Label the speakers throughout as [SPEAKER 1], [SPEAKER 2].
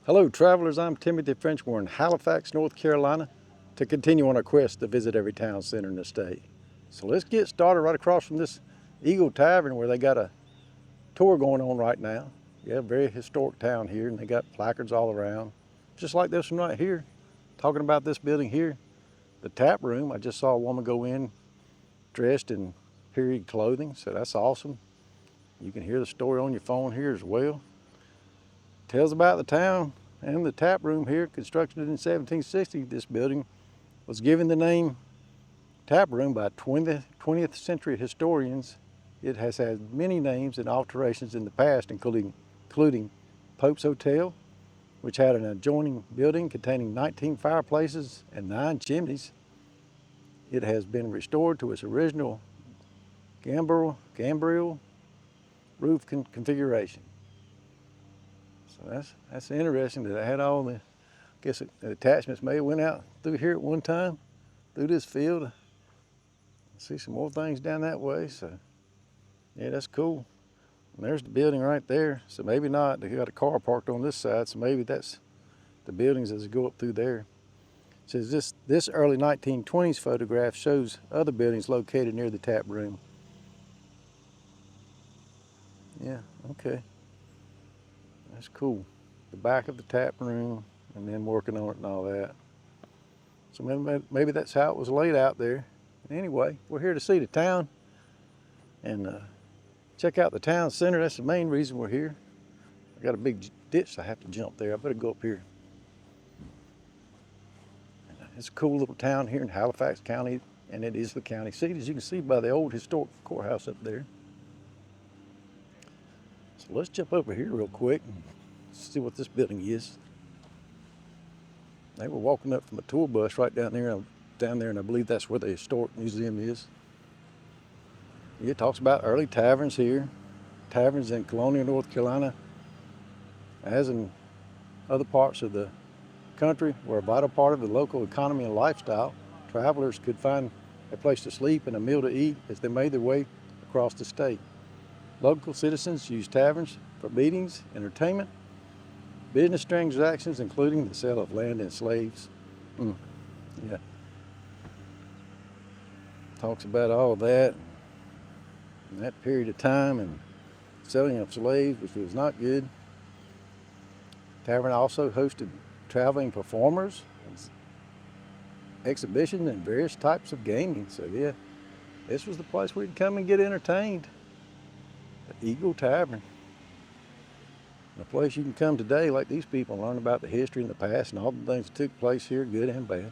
[SPEAKER 1] Hello travelers, I'm Timothy French. We're in Halifax, North Carolina to continue on our quest to visit every town center in the state. So let's get started right across from this Eagle Tavern where they got a tour going on right now. Yeah, very historic town here, and they got placards all around. Just like this one right here, talking about this building here, the tap room. I just saw a woman go in dressed in period clothing, so that's awesome. You can hear the story on your phone here as well. Tells about the town and the tap room here, constructed in 1760. This building was given the name tap room by 20th century historians. It has had many names and alterations in the past, including Pope's Hotel, which had an adjoining building containing 19 fireplaces and 9 chimneys. It has been restored to its original gambrel roof configuration. So that's interesting that I had all the, I guess the attachments may have went out through here at one time, through this field. I see some more things down that way, so yeah, that's cool. And there's the building right there, so maybe not. They got a car parked on this side, so maybe that's the buildings as they go up through there. It says this early 1920s photograph shows other buildings located near the tap room. Yeah, okay. That's cool. The back of the tap room, and then working on it and all that. So maybe that's how it was laid out there. Anyway, we're here to see the town and check out the town center. That's the main reason we're here. I got a big ditch I have to jump there. I better go up here. It's a cool little town here in Halifax County, and it is the county seat, as you can see by the old historic courthouse up there. So let's jump over here real quick and see what this building is. They were walking up from a tour bus right down there, and I believe that's where the historic museum is. It talks about early taverns here, taverns in colonial North Carolina, as in other parts of the country, were a vital part of the local economy and lifestyle. Travelers could find a place to sleep and a meal to eat as they made their way across the state. Local citizens used taverns for meetings, entertainment, business transactions, including the sale of land and slaves. Yeah. Talks about all that in that period of time and selling of slaves, which was not good. Tavern also hosted traveling performers, exhibitions, and various types of gaming. So yeah, this was the place where you'd come and get entertained. The Eagle Tavern. A place you can come today, like these people, and learn about the history and the past and all the things that took place here, good and bad.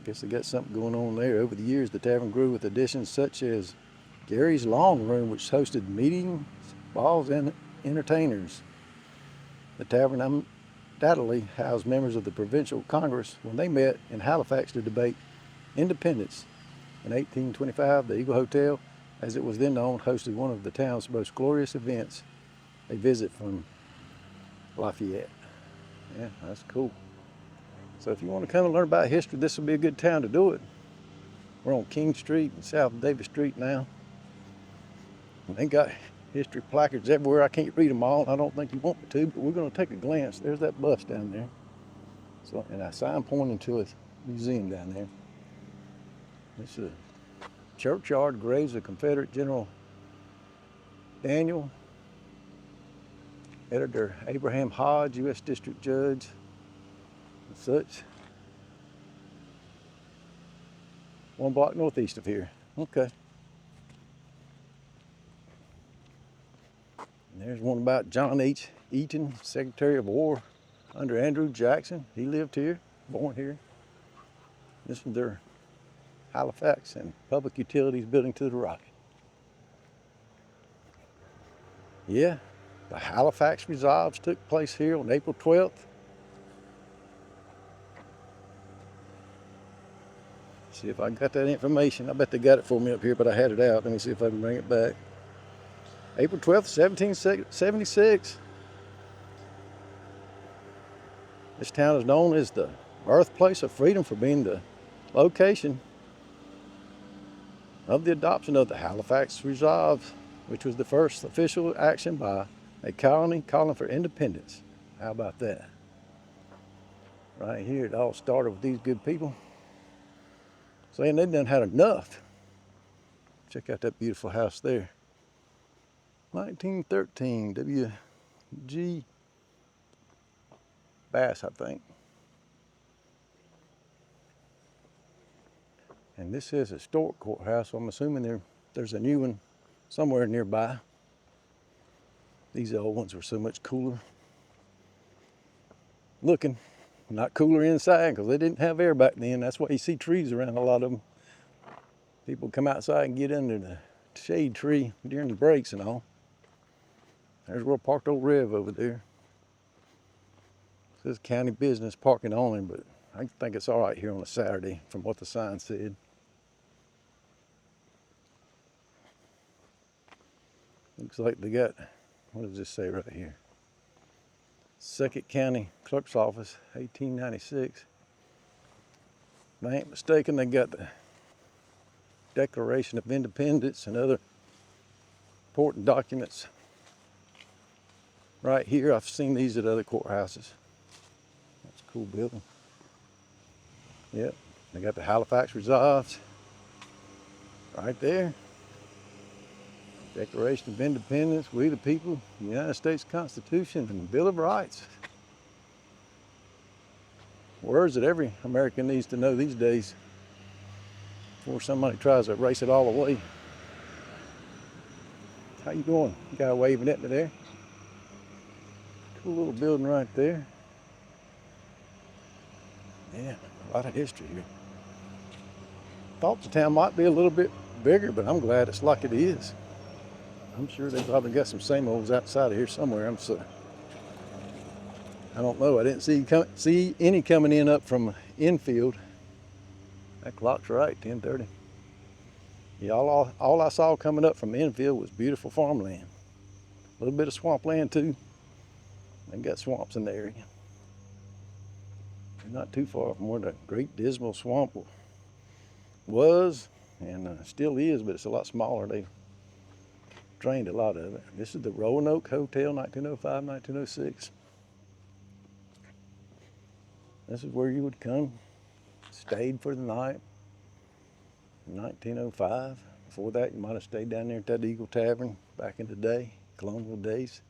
[SPEAKER 1] Guess they got something going on there. Over the years, the tavern grew with additions such as Gary's Long Room, which hosted meetings, balls, and entertainers. The tavern undoubtedly housed members of the Provincial Congress when they met in Halifax to debate independence. In 1825, the Eagle Hotel, as it was then known, hosted one of the town's most glorious events, a visit from Lafayette. Yeah, that's cool. So if you want to come and learn about history, this will be a good town to do it. We're on King Street and South Davis Street now. And they got history placards everywhere. I can't read them all. I don't think you want me to, but we're going to take a glance. There's that bus down there. So, and a sign pointing to a museum down there. This is a churchyard, graves of Confederate General Daniel, Editor Abraham Hodge, U.S. District Judge, and such. 1 block northeast of here. Okay. And there's one about John H. Eaton, Secretary of War under Andrew Jackson. He lived here, born here. This is their Halifax and Public Utilities building to the right. Yeah, the Halifax Resolves took place here on April 12th. See if I got that information. I bet they got it for me up here, but I had it out. Let me see if I can bring it back. April 12th, 1776. This town is known as the birthplace of freedom for being the location of the adoption of the Halifax Resolve, which was the first official action by a colony calling for independence. How about that? Right here, it all started with these good people saying they done had enough. Check out that beautiful house there. 1913, W.G. Bass, I think. And this is a historic courthouse, so I'm assuming there's a new one somewhere nearby. These old ones were so much cooler looking, not cooler inside because they didn't have air back then. That's why you see trees around a lot of them. People come outside and get under the shade tree during the breaks and all. There's where parked old Rev over there. It says county business parking only, but I think it's all right here on a Saturday from what the sign said. Looks like they got, what does this say right here? Second County Clerk's Office, 1896. If I ain't mistaken, they got the Declaration of Independence and other important documents right here. I've seen these at other courthouses. That's a cool building. Yep, they got the Halifax Resolves right there. Declaration of Independence, we the people, the United States Constitution, and the Bill of Rights. Words that every American needs to know these days before somebody tries to erase it all away. How you doing? Guy waving at me there. Cool little building right there. Yeah, a lot of history here. Thought the town might be a little bit bigger, but I'm glad it's like it is. I'm sure they probably got some same olds outside of here somewhere. I don't know. I didn't see any coming in up from infield. That clock's right, 10:30. Yeah, all I saw coming up from infield was beautiful farmland. A little bit of swampland too. They got swamps in the area. They're not too far from where the Great Dismal Swamp was and still is, but it's a lot smaller. They drained a lot of it. This is the Roanoke Hotel, 1905, 1906. This is where you would come, stayed for the night in 1905. Before that, you might have stayed down there at that Eagle Tavern back in the day, colonial days.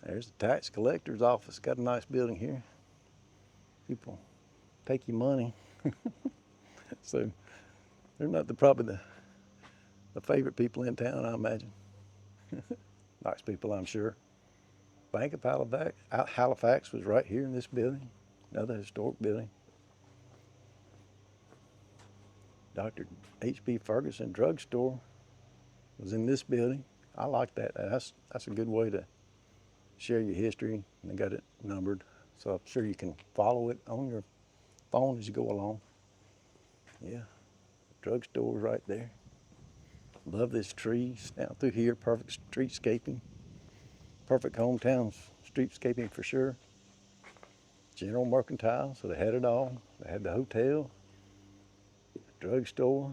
[SPEAKER 1] There's the tax collector's office. Got a nice building here. People take your money. So they're not probably the favorite people in town, I imagine. Nice people, I'm sure. Bank of Halifax was right here in this building. Another historic building. Dr. H.B. Ferguson Drugstore was in this building. I like that. That's a good way to share your history. And they got it numbered, so I'm sure you can follow it on your phone as you go along. Yeah, drugstore's right there. Love this trees down through here. Perfect streetscaping. Perfect hometown streetscaping for sure. General Mercantile, so they had it all. They had the hotel, drugstore,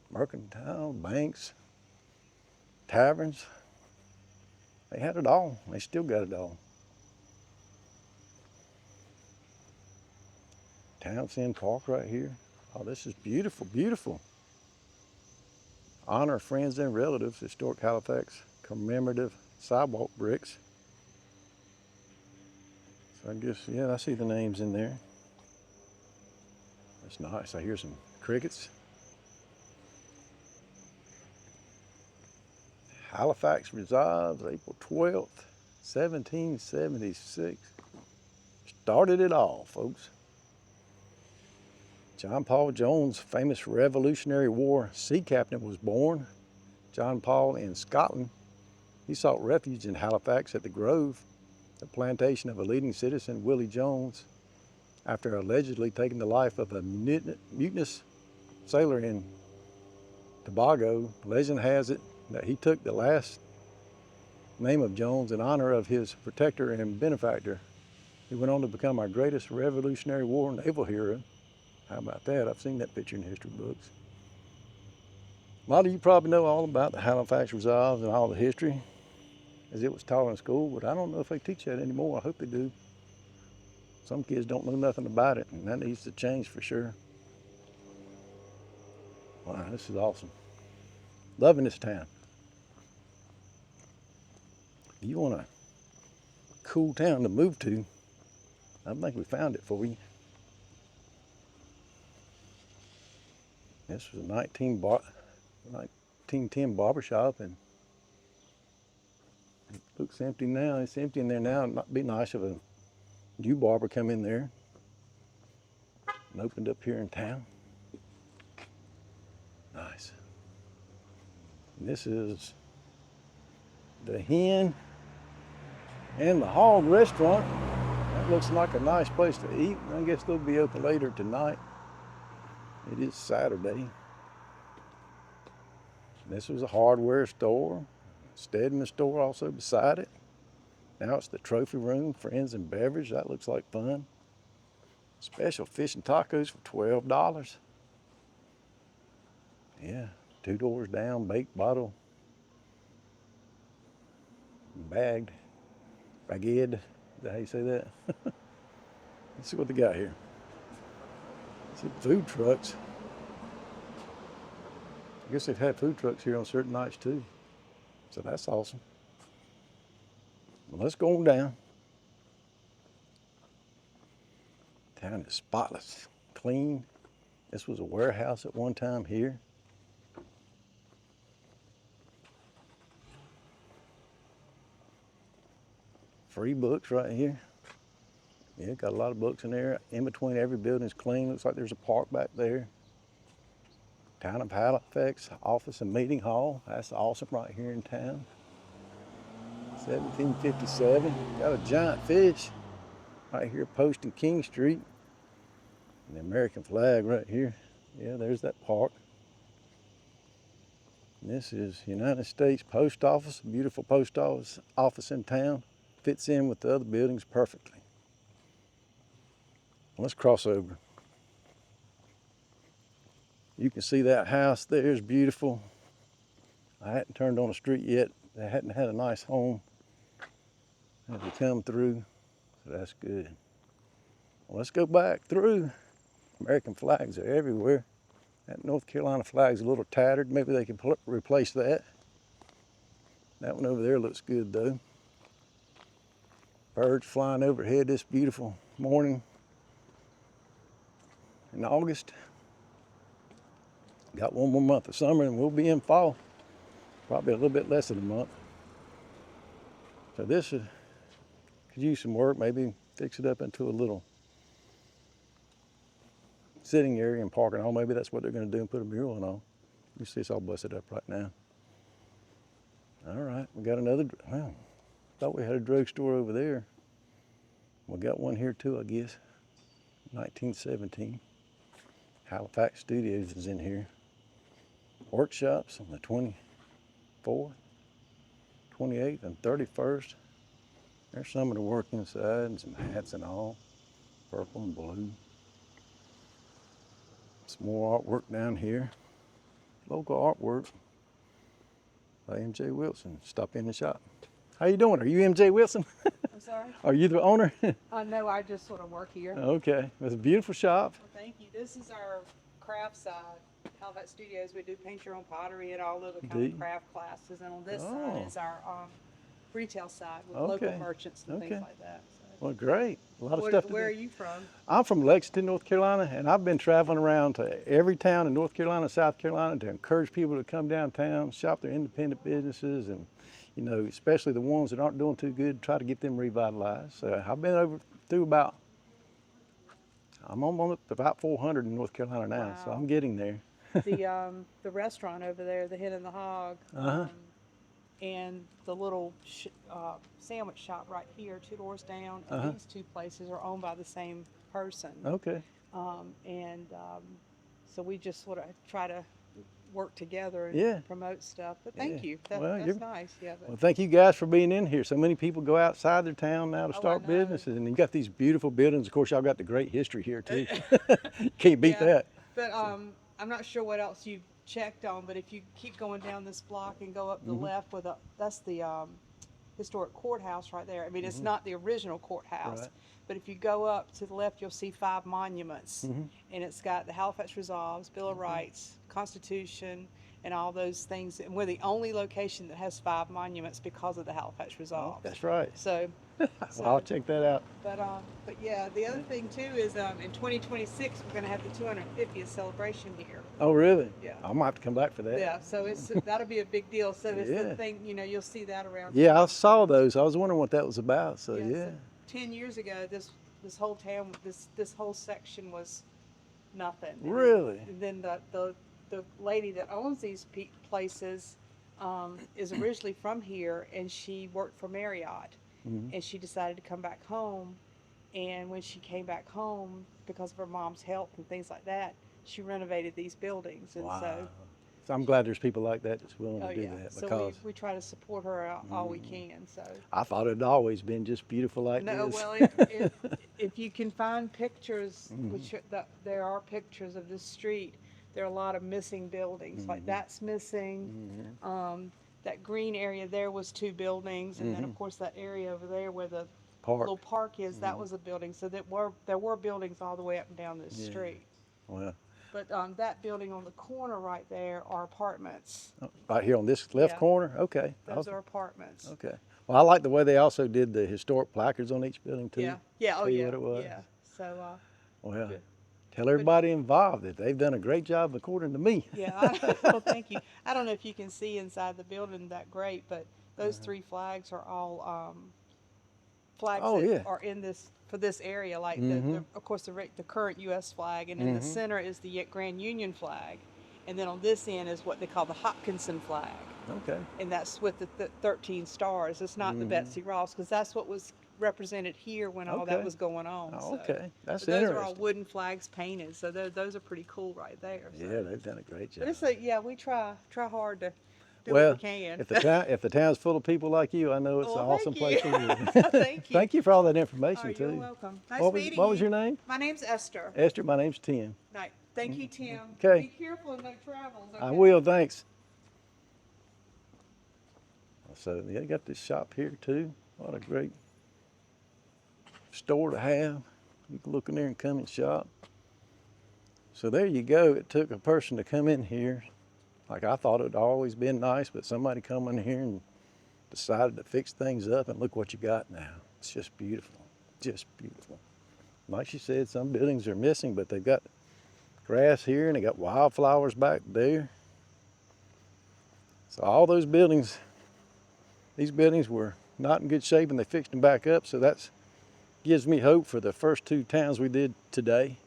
[SPEAKER 1] mercantile, banks, taverns. They had it all. They still got it all. Townsend Park right here. Oh, this is beautiful, beautiful. Honor friends and relatives, historic Halifax commemorative sidewalk bricks. So I guess, yeah, I see the names in there. That's nice. I hear some crickets. Halifax Resolves, April 12th, 1776. Started it all, folks. John Paul Jones, famous Revolutionary War sea captain, was born. John Paul in Scotland. He sought refuge in Halifax at the Grove, the plantation of a leading citizen, Willie Jones, after allegedly taking the life of a mutinous sailor in Tobago. Legend has it that he took the last name of Jones in honor of his protector and benefactor. He went on to become our greatest Revolutionary War naval hero. How about that? I've seen that picture in history books. A lot of you probably know all about the Halifax Resolves and all the history. as it was taught in school, but I don't know if they teach that anymore. I hope they do. Some kids don't know nothing about it, and that needs to change for sure. Wow, this is awesome. Loving this town. If you want a cool town to move to, I think we found it for you. This was a 1910 barber shop, and it looks empty now. It's empty in there now. It'd be nice if a new barber come in there and opened up here in town. Nice. And this is the Hen and the Hog restaurant. That looks like a nice place to eat. I guess they'll be open later tonight. It is Saturday. This was a hardware store. Stedman store also beside it. Now it's the trophy room, friends and beverage. That looks like fun. Special fish and tacos for $12. Yeah, 2 doors down, baked bottle, bagged, baguette. Is that how you say that? Let's see what they got here. Some food trucks. I guess they've had food trucks here on certain nights too. So that's awesome. Well, let's go on down. Town is spotless, clean. This was a warehouse at one time here. Free books right here. Yeah, got a lot of books in there. In between every building is clean. Looks like there's a park back there. Town of Halifax office and meeting hall. That's awesome right here in town. 1757. Got a giant fish right here posting King Street. And the American flag right here. Yeah, there's that park. And this is United States Post Office, beautiful post office in town. Fits in with the other buildings perfectly. Let's cross over. You can see that house there is beautiful. I hadn't turned on the street yet. They hadn't had a nice home as we come through, so that's good. Well, let's go back through. American flags are everywhere. That North Carolina flag's a little tattered. Maybe they can replace that. That one over there looks good though. Birds flying overhead this beautiful morning in August. Got one more month of summer and we'll be in fall. Probably a little bit less than a month. So this could use some work. Maybe fix it up into a little sitting area and parking hall. Maybe that's what they're going to do and put a mural on. You see it's all busted up right now. All right, we got another, well, thought we had a drugstore over there. We got one here too, I guess. 1917. Halifax Studios is in here. Workshops on the 24th, 28th, and 31st. There's some of the work inside and some hats and all. Purple and blue. Some more artwork down here. Local artwork by M.J. Wilson. Stop in the shop. How you doing? Are you M.J. Wilson?
[SPEAKER 2] I'm sorry?
[SPEAKER 1] Are you the owner?
[SPEAKER 2] No, I just sort of work here.
[SPEAKER 1] Okay. It's a beautiful shop.
[SPEAKER 2] Well, thank you. This is our craft side. Halifax Studios, we do paint your own pottery and all of the kind of craft classes. And on this side is our retail side with local merchants and things like that. So.
[SPEAKER 1] Well, great. A lot of stuff to do.
[SPEAKER 2] Where are you from?
[SPEAKER 1] I'm from Lexington, North Carolina, and I've been traveling around to every town in North Carolina, South Carolina to encourage people to come downtown, shop their independent businesses, and, you know, especially the ones that aren't doing too good, try to get them revitalized. So I've been through about 400 in North Carolina now,
[SPEAKER 2] wow.
[SPEAKER 1] So I'm getting there.
[SPEAKER 2] The restaurant over there, the Hen and the Hog, and the little sandwich shop right here, 2 doors down. And these 2 places are owned by the same person.
[SPEAKER 1] Okay.
[SPEAKER 2] So we just sort of try to work together and promote stuff. But thank you. That's nice. Yeah.
[SPEAKER 1] Well, thank you guys for being in here. So many people go outside their town now to start businesses, and you got these beautiful buildings. Of course, y'all got the great history here too. Can't beat that.
[SPEAKER 2] But I'm not sure what else you've checked on, but if you keep going down this block and go up the left that's the historic courthouse right there. I mean, it's not the original courthouse,
[SPEAKER 1] Right.
[SPEAKER 2] but if you go up to the left, you'll see 5 monuments, and it's got the Halifax Resolves, Bill of Rights, Constitution, and all those things. And we're the only location that has 5 monuments because of the Halifax
[SPEAKER 1] Oh,
[SPEAKER 2] Resolves.
[SPEAKER 1] that's right.
[SPEAKER 2] So,
[SPEAKER 1] Well, I'll check that out.
[SPEAKER 2] but yeah, the other thing too is in 2026 we're going to have the 250th celebration here.
[SPEAKER 1] Oh, really?
[SPEAKER 2] Yeah.
[SPEAKER 1] I might have to come back for that.
[SPEAKER 2] Yeah, so that'll be a big deal. So it's
[SPEAKER 1] Yeah.
[SPEAKER 2] the thing, you'll see that around.
[SPEAKER 1] Yeah, I
[SPEAKER 2] town.
[SPEAKER 1] saw those. I was wondering what that was about. So
[SPEAKER 2] Yeah,
[SPEAKER 1] yeah.
[SPEAKER 2] so 10 years ago, this whole town, this whole section was nothing.
[SPEAKER 1] Really?
[SPEAKER 2] And then the lady that owns these places is originally from here, and she worked for Marriott, and she decided to come back home. And when she came back home, because of her mom's health and things like that, she renovated these buildings. And
[SPEAKER 1] Wow. So I'm glad there's people like that that's willing to do that,
[SPEAKER 2] so
[SPEAKER 1] because
[SPEAKER 2] we try to support her all we can. So
[SPEAKER 1] I thought it'd always been just beautiful like
[SPEAKER 2] no,
[SPEAKER 1] this.
[SPEAKER 2] well, if you can find pictures, there are pictures of this street, there are a lot of missing buildings. Like that's missing. That green area there was 2 buildings, and then of course that area over there where the
[SPEAKER 1] Park.
[SPEAKER 2] little park is, that was a building. So there were buildings all the way up and down this street.
[SPEAKER 1] Well,
[SPEAKER 2] But that building on the corner right there are apartments.
[SPEAKER 1] right here on this left
[SPEAKER 2] Yeah.
[SPEAKER 1] corner? Okay.
[SPEAKER 2] Those are apartments.
[SPEAKER 1] Okay. Well, I like the way they also did the historic placards on each building too.
[SPEAKER 2] Yeah. Yeah. Oh,
[SPEAKER 1] Tell you
[SPEAKER 2] yeah.
[SPEAKER 1] what it was.
[SPEAKER 2] Yeah. So,
[SPEAKER 1] Well,
[SPEAKER 2] Good.
[SPEAKER 1] tell everybody involved that they've done a great job according to me.
[SPEAKER 2] yeah. Well, thank you. I don't know if you can see inside the building that great, but those 3 flags are all flags
[SPEAKER 1] Oh,
[SPEAKER 2] that
[SPEAKER 1] yeah.
[SPEAKER 2] are in this for this area. Like of course the current U.S. flag, and in the center is the Grand Union flag, and then on this end is what they call the Hopkinson flag.
[SPEAKER 1] Okay.
[SPEAKER 2] And that's with the 13 stars. It's not the Betsy Ross, because that's what was represented here when all that
[SPEAKER 1] Okay.
[SPEAKER 2] was going on.
[SPEAKER 1] Oh, okay. That's
[SPEAKER 2] but those are all
[SPEAKER 1] interesting.
[SPEAKER 2] wooden flags painted, so those are pretty cool right there. So.
[SPEAKER 1] Yeah, they've done a great job.
[SPEAKER 2] But we try hard to do
[SPEAKER 1] Well,
[SPEAKER 2] what we can.
[SPEAKER 1] if the town's full of people like you, I know it's
[SPEAKER 2] Well,
[SPEAKER 1] an awesome
[SPEAKER 2] thank
[SPEAKER 1] place
[SPEAKER 2] you.
[SPEAKER 1] to live.
[SPEAKER 2] Thank you.
[SPEAKER 1] Thank you for all that
[SPEAKER 2] Oh,
[SPEAKER 1] information too.
[SPEAKER 2] you're welcome. Nice
[SPEAKER 1] What was
[SPEAKER 2] meeting
[SPEAKER 1] what was
[SPEAKER 2] you.
[SPEAKER 1] your name?
[SPEAKER 2] My name's Esther.
[SPEAKER 1] Esther. My name's Tim.
[SPEAKER 2] Night. Thank you, Tim.
[SPEAKER 1] Okay.
[SPEAKER 2] Be careful and no travels.
[SPEAKER 1] I
[SPEAKER 2] okay?
[SPEAKER 1] will. Thanks. So they got this shop here too. What a great store to have. You can look in there and come and shop. So there you go. It took a person to come in here. Like I thought it'd always been nice, but somebody come in here and decided to fix things up, and look what you got now. It's just beautiful. Just beautiful. Like she said, some buildings are missing, but they've got grass here and they got wildflowers back there. So all those buildings, these buildings were not in good shape, and they fixed them back up. So that gives me hope for the first 2 towns we did today,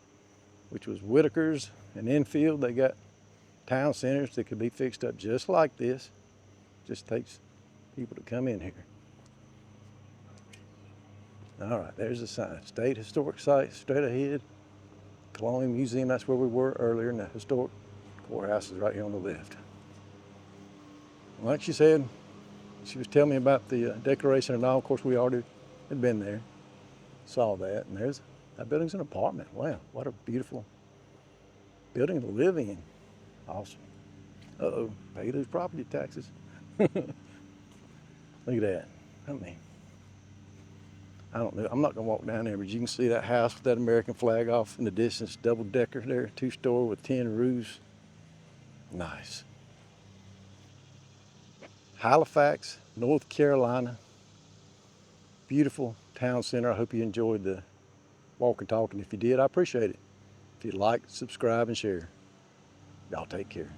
[SPEAKER 1] which was Whitaker's and Enfield. They got town centers that could be fixed up just like this. Just takes people to come in here. All right, there's the sign. State Historic Site, straight ahead. Colonial Museum, that's where we were earlier, and the historic courthouse is right here on the left. Like she said, she was telling me about the decoration and all. Of course, we already had been there, saw that, and that building's an apartment. Wow, what a beautiful building to live in. Awesome. Uh-oh, pay those property taxes. Look at that. I mean, I don't know. I'm not gonna walk down there, but you can see that house with that American flag off in the distance, double decker there, 2-story with 10 roofs. Nice. Halifax, North Carolina. Beautiful town center. I hope you enjoyed the walk and talk, and if you did, I appreciate it. If you'd like, subscribe and share. Y'all take care.